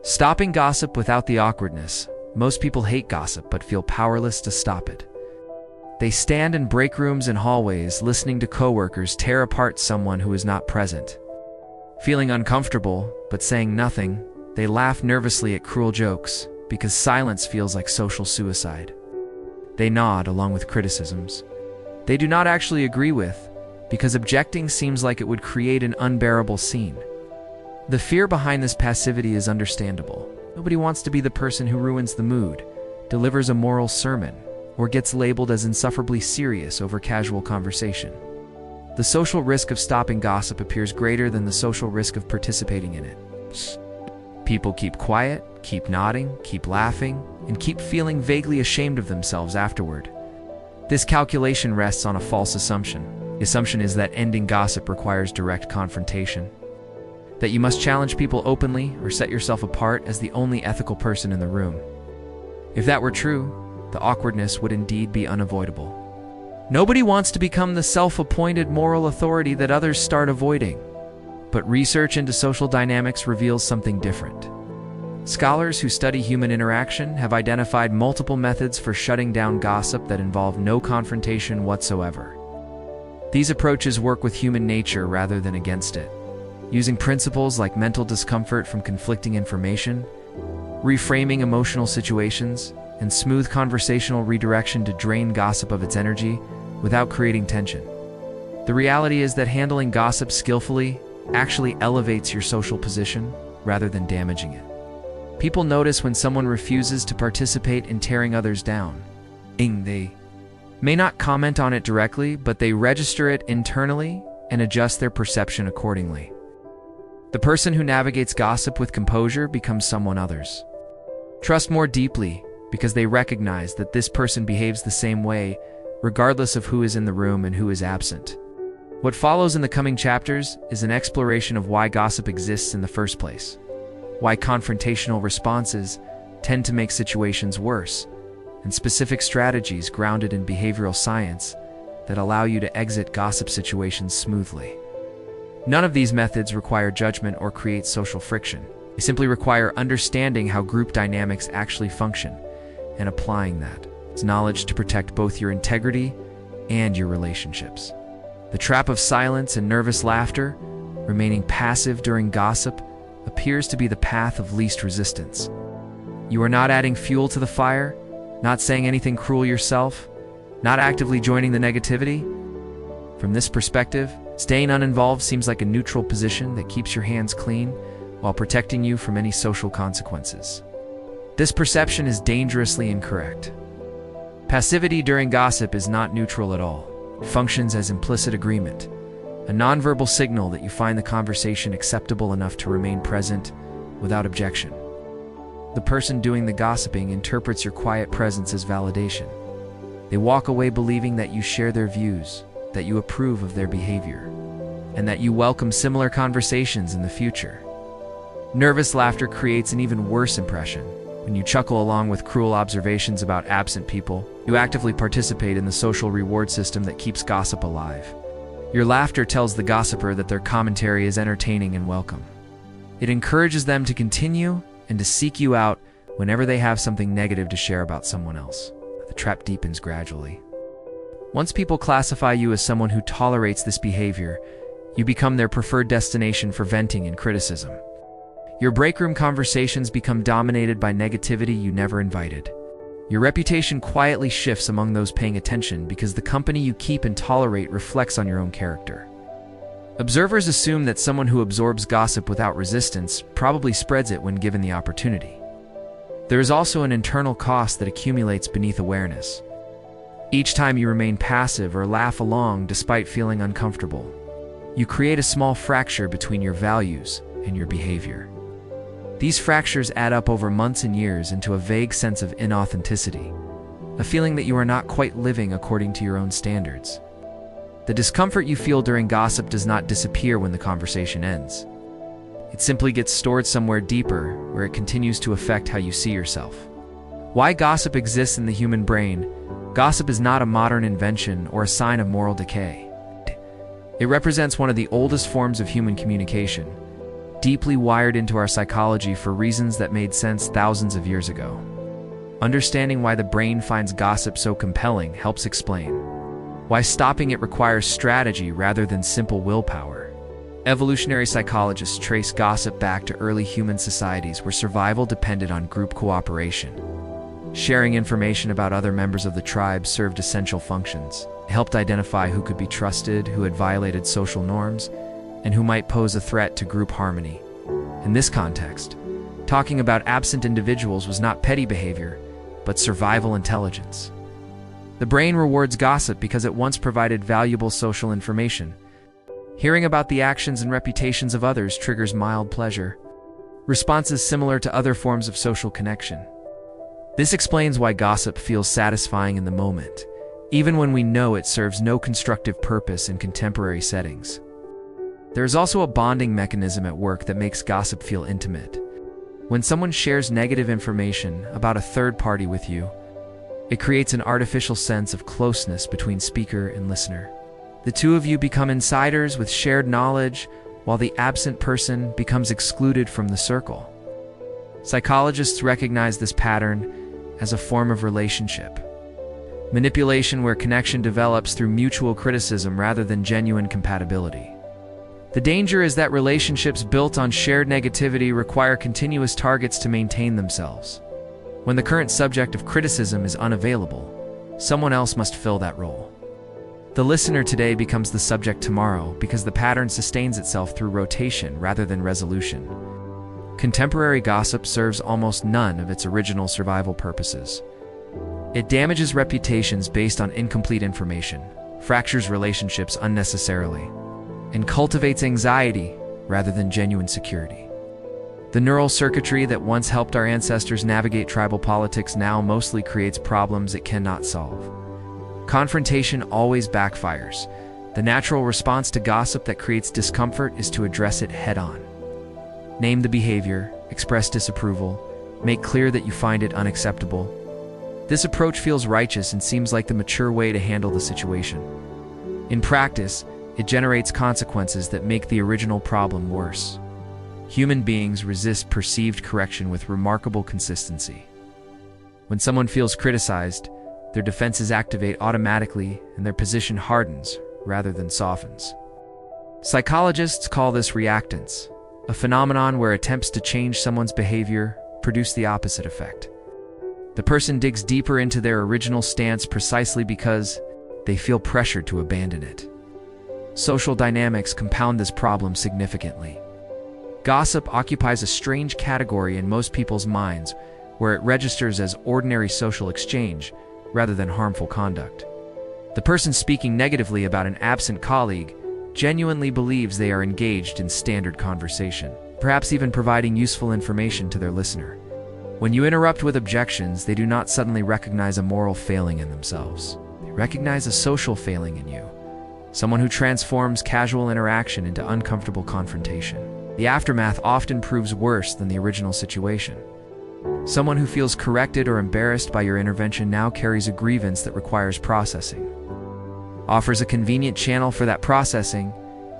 Stopping gossip without the awkwardness. Most people hate gossip but feel powerless to stop it. They stand in break rooms and hallways listening to coworkers tear apart someone who is not present. Feeling uncomfortable but saying nothing, they laugh nervously at cruel jokes because silence feels like social suicide. They nod along with criticisms they do not actually agree with because objecting seems like it would create an unbearable scene. The fear behind this passivity is understandable. Nobody wants to be the person who ruins the mood, delivers a moral sermon, or gets labeled as insufferably serious over casual conversation. The social risk of stopping gossip appears greater than the social risk of participating in it. People keep quiet, keep nodding, keep laughing, and keep feeling vaguely ashamed of themselves afterward. This calculation rests on a false assumption. The assumption is that ending gossip requires direct confrontation, that you must challenge people openly or set yourself apart as the only ethical person in the room. If that were true, the awkwardness would indeed be unavoidable. Nobody wants to become the self-appointed moral authority that others start avoiding. But research into social dynamics reveals something different. Scholars who study human interaction have identified multiple methods for shutting down gossip that involve no confrontation whatsoever. These approaches work with human nature rather than against it, using principles like mental discomfort from conflicting information, reframing emotional situations, and smooth conversational redirection to drain gossip of its energy without creating tension. The reality is that handling gossip skillfully actually elevates your social position rather than damaging it. People notice when someone refuses to participate in tearing others down. They may not comment on it directly, but they register it internally and adjust their perception accordingly. The person who navigates gossip with composure becomes someone others trust more deeply because they recognize that this person behaves the same way regardless of who is in the room and who is absent. What follows in the coming chapters is an exploration of why gossip exists in the first place, why confrontational responses tend to make situations worse, and specific strategies grounded in behavioral science that allow you to exit gossip situations smoothly. None of these methods require judgment or create social friction. They simply require understanding how group dynamics actually function and applying that knowledge to protect both your integrity and your relationships. The trap of silence and nervous laughter, remaining passive during gossip, appears to be the path of least resistance. You are not adding fuel to the fire, not saying anything cruel yourself, not actively joining the negativity. From this perspective, staying uninvolved seems like a neutral position that keeps your hands clean while protecting you from any social consequences. This perception is dangerously incorrect. Passivity during gossip is not neutral at all. It functions as implicit agreement, a nonverbal signal that you find the conversation acceptable enough to remain present without objection. The person doing the gossiping interprets your quiet presence as validation. They walk away believing that you share their views, that you approve of their behavior, and that you welcome similar conversations in the future. Nervous laughter creates an even worse impression. When you chuckle along with cruel observations about absent people, you actively participate in the social reward system that keeps gossip alive. Your laughter tells the gossiper that their commentary is entertaining and welcome. It encourages them to continue and to seek you out whenever they have something negative to share about someone else. The trap deepens gradually. Once people classify you as someone who tolerates this behavior, you become their preferred destination for venting and criticism. Your break room conversations become dominated by negativity you never invited. Your reputation quietly shifts among those paying attention because the company you keep and tolerate reflects on your own character. Observers assume that someone who absorbs gossip without resistance probably spreads it when given the opportunity. There is also an internal cost that accumulates beneath awareness. Each time you remain passive or laugh along despite feeling uncomfortable, you create a small fracture between your values and your behavior. These fractures add up over months and years into a vague sense of inauthenticity, a feeling that you are not quite living according to your own standards. The discomfort you feel during gossip does not disappear when the conversation ends. It simply gets stored somewhere deeper, where it continues to affect how you see yourself. Why gossip exists in the human brain? Gossip is not a modern invention or a sign of moral decay. It represents one of the oldest forms of human communication, deeply wired into our psychology for reasons that made sense thousands of years ago. Understanding why the brain finds gossip so compelling helps explain why stopping it requires strategy rather than simple willpower. Evolutionary psychologists trace gossip back to early human societies where survival depended on group cooperation. Sharing information about other members of the tribe served essential functions. It helped identify who could be trusted, who had violated social norms, and who might pose a threat to group harmony. In this context, talking about absent individuals was not petty behavior, but survival intelligence. The brain rewards gossip because it once provided valuable social information. Hearing about the actions and reputations of others triggers mild pleasure, responses similar to other forms of social connection. This explains why gossip feels satisfying in the moment, even when we know it serves no constructive purpose in contemporary settings. There is also a bonding mechanism at work that makes gossip feel intimate. When someone shares negative information about a third party with you, it creates an artificial sense of closeness between speaker and listener. The two of you become insiders with shared knowledge, while the absent person becomes excluded from the circle. Psychologists recognize this pattern as a form of relationship manipulation where connection develops through mutual criticism rather than genuine compatibility. The danger is that relationships built on shared negativity require continuous targets to maintain themselves. When the current subject of criticism is unavailable, someone else must fill that role. The listener today becomes the subject tomorrow because the pattern sustains itself through rotation rather than resolution. Contemporary gossip serves almost none of its original survival purposes. It damages reputations based on incomplete information, fractures relationships unnecessarily, and cultivates anxiety rather than genuine security. The neural circuitry that once helped our ancestors navigate tribal politics now mostly creates problems it cannot solve. Confrontation always backfires. The natural response to gossip that creates discomfort is to address it head-on. Name the behavior, express disapproval, make clear that you find it unacceptable. This approach feels righteous and seems like the mature way to handle the situation. In practice, it generates consequences that make the original problem worse. Human beings resist perceived correction with remarkable consistency. When someone feels criticized, their defenses activate automatically and their position hardens rather than softens. Psychologists call this reactance, a phenomenon where attempts to change someone's behavior produce the opposite effect. The person digs deeper into their original stance precisely because they feel pressured to abandon it. Social dynamics compound this problem significantly. Gossip occupies a strange category in most people's minds, where it registers as ordinary social exchange rather than harmful conduct. The person speaking negatively about an absent colleague genuinely believes they are engaged in standard conversation, perhaps even providing useful information to their listener. When you interrupt with objections, they do not suddenly recognize a moral failing in themselves. They recognize a social failing in you, someone who transforms casual interaction into uncomfortable confrontation. The aftermath often proves worse than the original situation. Someone who feels corrected or embarrassed by your intervention now carries a grievance that requires processing, offers a convenient channel for that processing,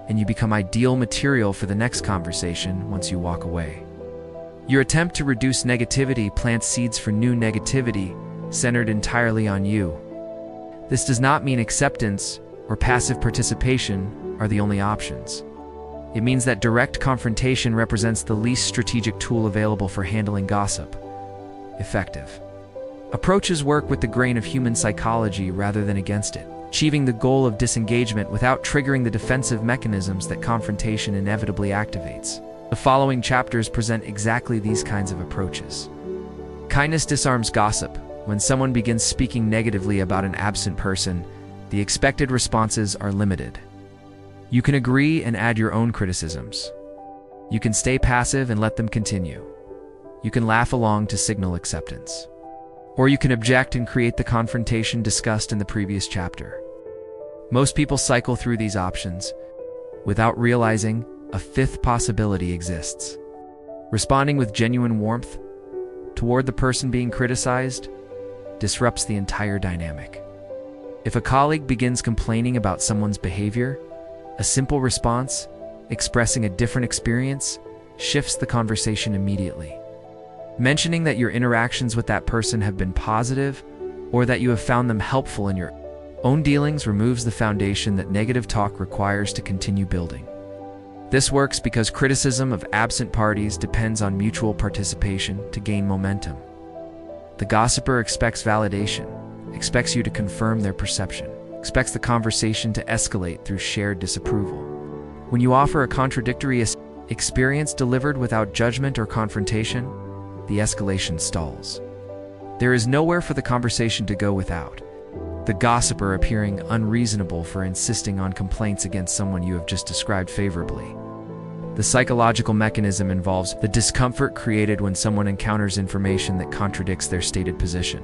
and you become ideal material for the next conversation once you walk away. Your attempt to reduce negativity plants seeds for new negativity centered entirely on you. This does not mean acceptance or passive participation are the only options. It means that direct confrontation represents the least strategic tool available for handling gossip. Effective approaches work with the grain of human psychology rather than against it, achieving the goal of disengagement without triggering the defensive mechanisms that confrontation inevitably activates. The following chapters present exactly these kinds of approaches. Kindness disarms gossip. When someone begins speaking negatively about an absent person, the expected responses are limited. You can agree and add your own criticisms. You can stay passive and let them continue. You can laugh along to signal acceptance. Or you can object and create the confrontation discussed in the previous chapter. Most people cycle through these options without realizing a fifth possibility exists. Responding with genuine warmth toward the person being criticized disrupts the entire dynamic. If a colleague begins complaining about someone's behavior, a simple response, expressing a different experience, shifts the conversation immediately. Mentioning that your interactions with that person have been positive or that you have found them helpful in your own dealings removes the foundation that negative talk requires to continue building. This works because criticism of absent parties depends on mutual participation to gain momentum. The gossiper expects validation, expects you to confirm their perception, expects the conversation to escalate through shared disapproval. When you offer a contradictory experience delivered without judgment or confrontation, the escalation stalls. There is nowhere for the conversation to go without the gossiper appearing unreasonable for insisting on complaints against someone you have just described favorably. The psychological mechanism involves the discomfort created when someone encounters information that contradicts their stated position.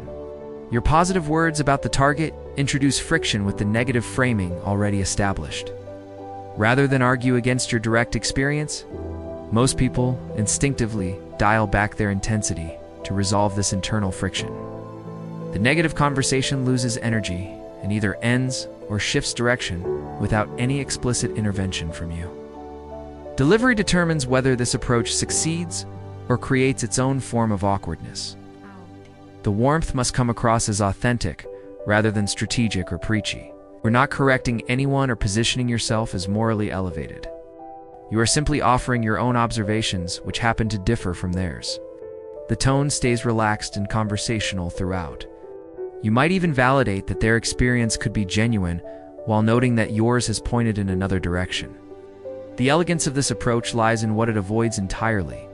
Your positive words about the target introduce friction with the negative framing already established. Rather than argue against your direct experience, most people instinctively dial back their intensity to resolve this internal friction. The negative conversation loses energy and either ends or shifts direction without any explicit intervention from you. Delivery determines whether this approach succeeds or creates its own form of awkwardness. The warmth must come across as authentic rather than strategic or preachy. You're not correcting anyone or positioning yourself as morally elevated. You are simply offering your own observations, which happen to differ from theirs. The tone stays relaxed and conversational throughout. You might even validate that their experience could be genuine while noting that yours has pointed in another direction. The elegance of this approach lies in what it avoids entirely.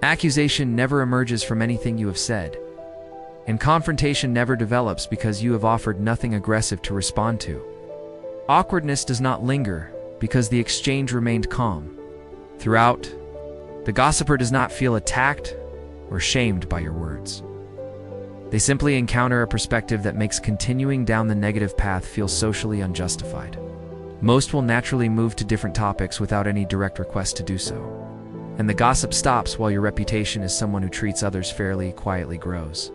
Accusation never emerges from anything you have said, and confrontation never develops because you have offered nothing aggressive to respond to. Awkwardness does not linger because the exchange remained calm. Throughout, the gossiper does not feel attacked or shamed by your words. They simply encounter a perspective that makes continuing down the negative path feel socially unjustified. Most will naturally move to different topics without any direct request to do so. And the gossip stops while your reputation as someone who treats others fairly quietly grows.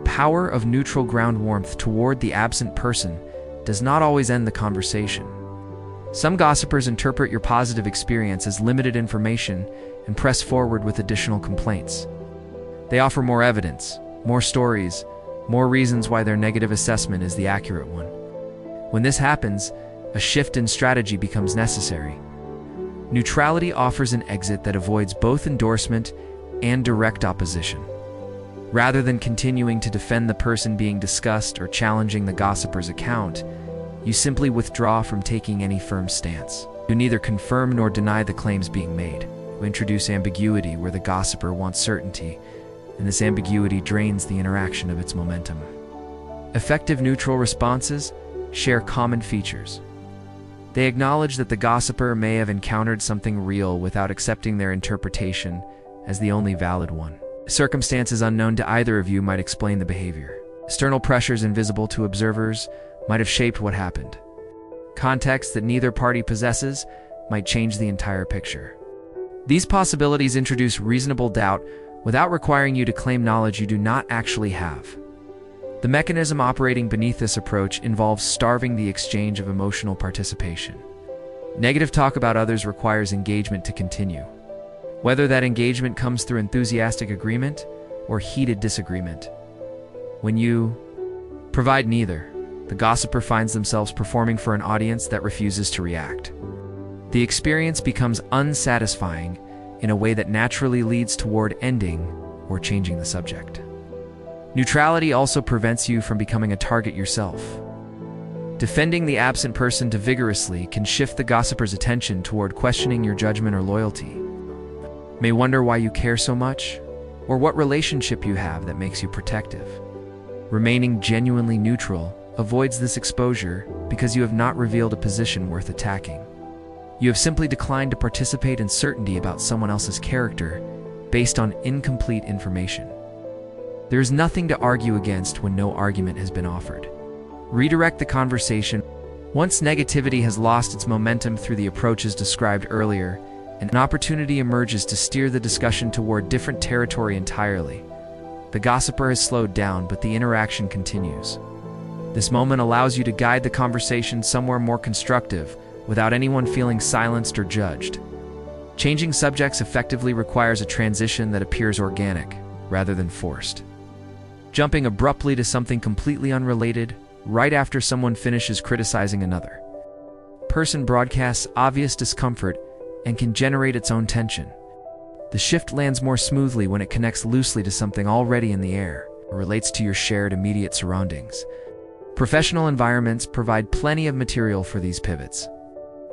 Power of neutral ground warmth toward the absent person does not always end the conversation. Some gossipers interpret your positive experience as limited information and press forward with additional complaints. They offer more evidence, more stories, more reasons why their negative assessment is the accurate one. When this happens, a shift in strategy becomes necessary. Neutrality offers an exit that avoids both endorsement and direct opposition. Rather than continuing to defend the person being discussed or challenging the gossiper's account, you simply withdraw from taking any firm stance. You neither confirm nor deny the claims being made. You introduce ambiguity where the gossiper wants certainty, and this ambiguity drains the interaction of its momentum. Effective neutral responses share common features. They acknowledge that the gossiper may have encountered something real without accepting their interpretation as the only valid one. Circumstances unknown to either of you might explain the behavior. External pressures invisible to observers might have shaped what happened. Context that neither party possesses might change the entire picture. These possibilities introduce reasonable doubt without requiring you to claim knowledge you do not actually have. The mechanism operating beneath this approach involves starving the exchange of emotional participation. Negative talk about others requires engagement to continue. Whether that engagement comes through enthusiastic agreement or heated disagreement. When you provide neither, the gossiper finds themselves performing for an audience that refuses to react. The experience becomes unsatisfying in a way that naturally leads toward ending or changing the subject. Neutrality also prevents you from becoming a target yourself. Defending the absent person too vigorously can shift the gossiper's attention toward questioning your judgment or loyalty. May wonder why you care so much, or what relationship you have that makes you protective. Remaining genuinely neutral avoids this exposure because you have not revealed a position worth attacking. You have simply declined to participate in certainty about someone else's character based on incomplete information. There is nothing to argue against when no argument has been offered. Redirect the conversation. Once negativity has lost its momentum through the approaches described earlier, an opportunity emerges to steer the discussion toward different territory entirely. The gossiper has slowed down, but the interaction continues. This moment allows you to guide the conversation somewhere more constructive, without anyone feeling silenced or judged. Changing subjects effectively requires a transition that appears organic, rather than forced. Jumping abruptly to something completely unrelated, right after someone finishes criticizing another person broadcasts obvious discomfort and can generate its own tension. The shift lands more smoothly when it connects loosely to something already in the air or relates to your shared immediate surroundings. Professional environments provide plenty of material for these pivots.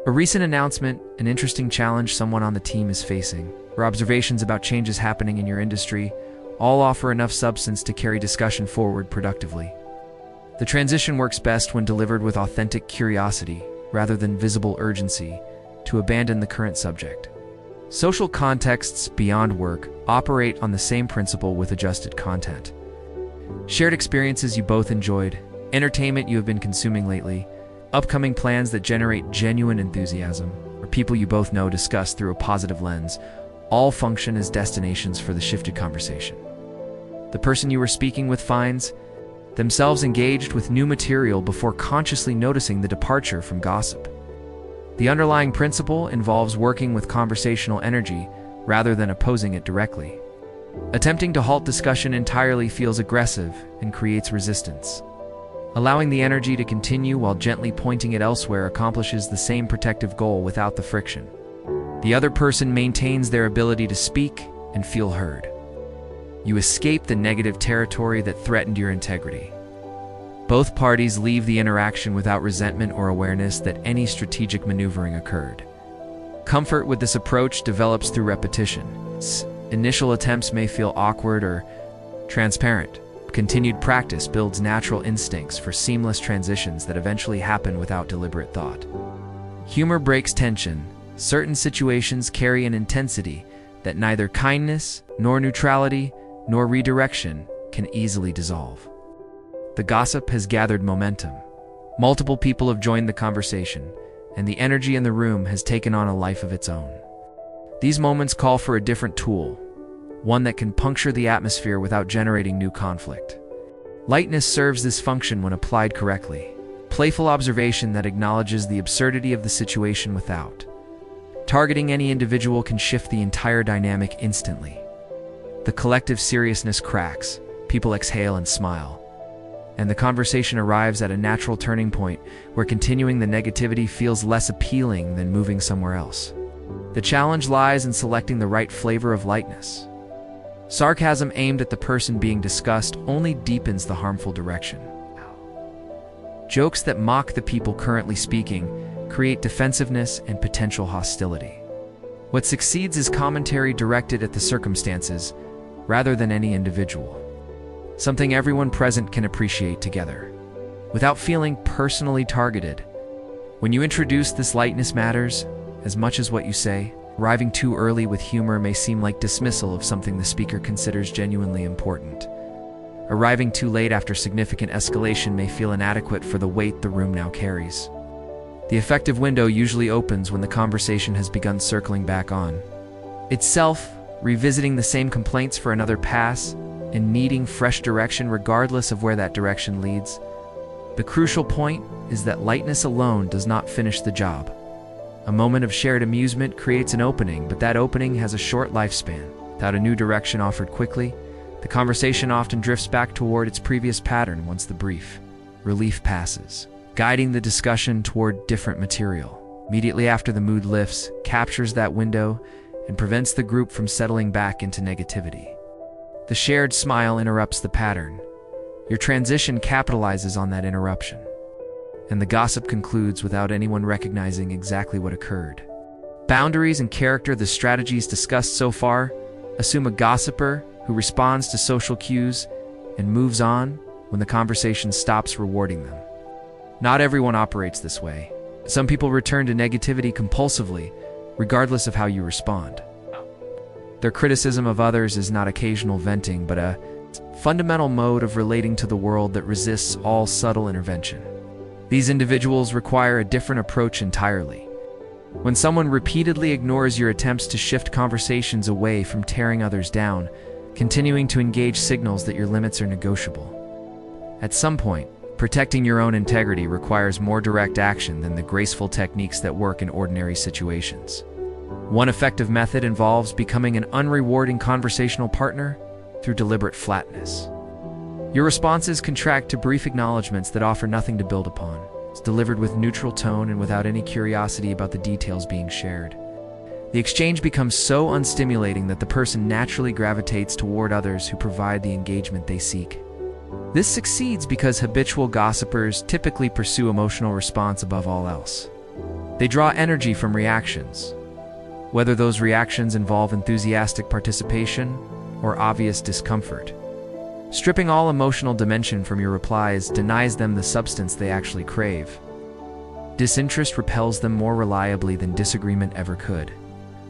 A recent announcement, an interesting challenge someone on the team is facing, or observations about changes happening in your industry all offer enough substance to carry discussion forward productively. The transition works best when delivered with authentic curiosity, rather than visible urgency, to abandon the current subject. Social contexts beyond work operate on the same principle with adjusted content. Shared experiences you both enjoyed, entertainment you have been consuming lately, upcoming plans that generate genuine enthusiasm, or people you both know discussed through a positive lens, all function as destinations for the shifted conversation. The person you were speaking with finds themselves engaged with new material before consciously noticing the departure from gossip. The underlying principle involves working with conversational energy rather than opposing it directly. Attempting to halt discussion entirely feels aggressive and creates resistance. Allowing the energy to continue while gently pointing it elsewhere accomplishes the same protective goal without the friction. The other person maintains their ability to speak and feel heard. You escape the negative territory that threatened your integrity. Both parties leave the interaction without resentment or awareness that any strategic maneuvering occurred. Comfort with this approach develops through repetition. Initial attempts may feel awkward or transparent. Continued practice builds natural instincts for seamless transitions that eventually happen without deliberate thought. Humor breaks tension. Certain situations carry an intensity that neither kindness, nor neutrality, nor redirection can easily dissolve. The gossip has gathered momentum. Multiple people have joined the conversation, and the energy in the room has taken on a life of its own. These moments call for a different tool, one that can puncture the atmosphere without generating new conflict. Lightness serves this function when applied correctly. Playful observation that acknowledges the absurdity of the situation without targeting any individual can shift the entire dynamic instantly. The collective seriousness cracks, people exhale and smile, and the conversation arrives at a natural turning point where continuing the negativity feels less appealing than moving somewhere else. The challenge lies in selecting the right flavor of lightness. Sarcasm aimed at the person being discussed only deepens the harmful direction. Jokes that mock the people currently speaking create defensiveness and potential hostility. What succeeds is commentary directed at the circumstances rather than any individual. Something everyone present can appreciate together, without feeling personally targeted. When you introduce this lightness matters as much as what you say. Arriving too early with humor may seem like dismissal of something the speaker considers genuinely important. Arriving too late after significant escalation may feel inadequate for the weight the room now carries. The effective window usually opens when the conversation has begun circling back on itself, revisiting the same complaints for another pass, and needing fresh direction regardless of where that direction leads. The crucial point is that lightness alone does not finish the job. A moment of shared amusement creates an opening, but that opening has a short lifespan. Without a new direction offered quickly, the conversation often drifts back toward its previous pattern once the brief relief passes, guiding the discussion toward different material. Immediately after the mood lifts, captures that window, and prevents the group from settling back into negativity. The shared smile interrupts the pattern. Your transition capitalizes on that interruption, and the gossip concludes without anyone recognizing exactly what occurred. Boundaries and character. The strategies discussed so far assume a gossiper who responds to social cues and moves on when the conversation stops rewarding them. Not everyone operates this way. Some people return to negativity compulsively, regardless of how you respond. Their criticism of others is not occasional venting, but a fundamental mode of relating to the world that resists all subtle intervention. These individuals require a different approach entirely. When someone repeatedly ignores your attempts to shift conversations away from tearing others down, continuing to engage signals that your limits are negotiable. At some point, protecting your own integrity requires more direct action than the graceful techniques that work in ordinary situations. One effective method involves becoming an unrewarding conversational partner through deliberate flatness. Your responses contract to brief acknowledgments that offer nothing to build upon. It's delivered with neutral tone and without any curiosity about the details being shared. The exchange becomes so unstimulating that the person naturally gravitates toward others who provide the engagement they seek. This succeeds because habitual gossipers typically pursue emotional response above all else. They draw energy from reactions, whether those reactions involve enthusiastic participation or obvious discomfort. Stripping all emotional dimension from your replies denies them the substance they actually crave. Disinterest repels them more reliably than disagreement ever could.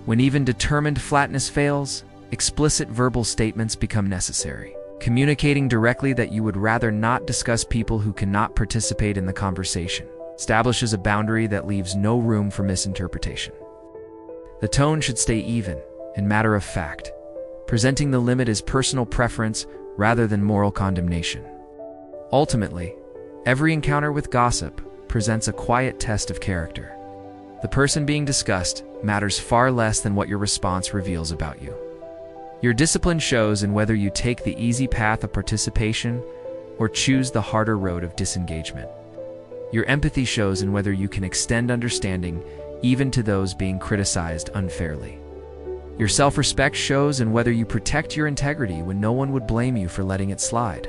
When even determined flatness fails, explicit verbal statements become necessary. Communicating directly that you would rather not discuss people who cannot participate in the conversation establishes a boundary that leaves no room for misinterpretation. The tone should stay even and matter of fact, presenting the limit as personal preference rather than moral condemnation. Ultimately, every encounter with gossip presents a quiet test of character. The person being discussed matters far less than what your response reveals about you. Your discipline shows in whether you take the easy path of participation or choose the harder road of disengagement. Your empathy shows in whether you can extend understanding even to those being criticized unfairly. Your self-respect shows in whether you protect your integrity when no one would blame you for letting it slide.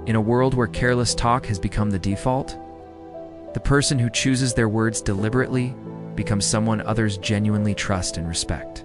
In a world where careless talk has become the default, the person who chooses their words deliberately becomes someone others genuinely trust and respect.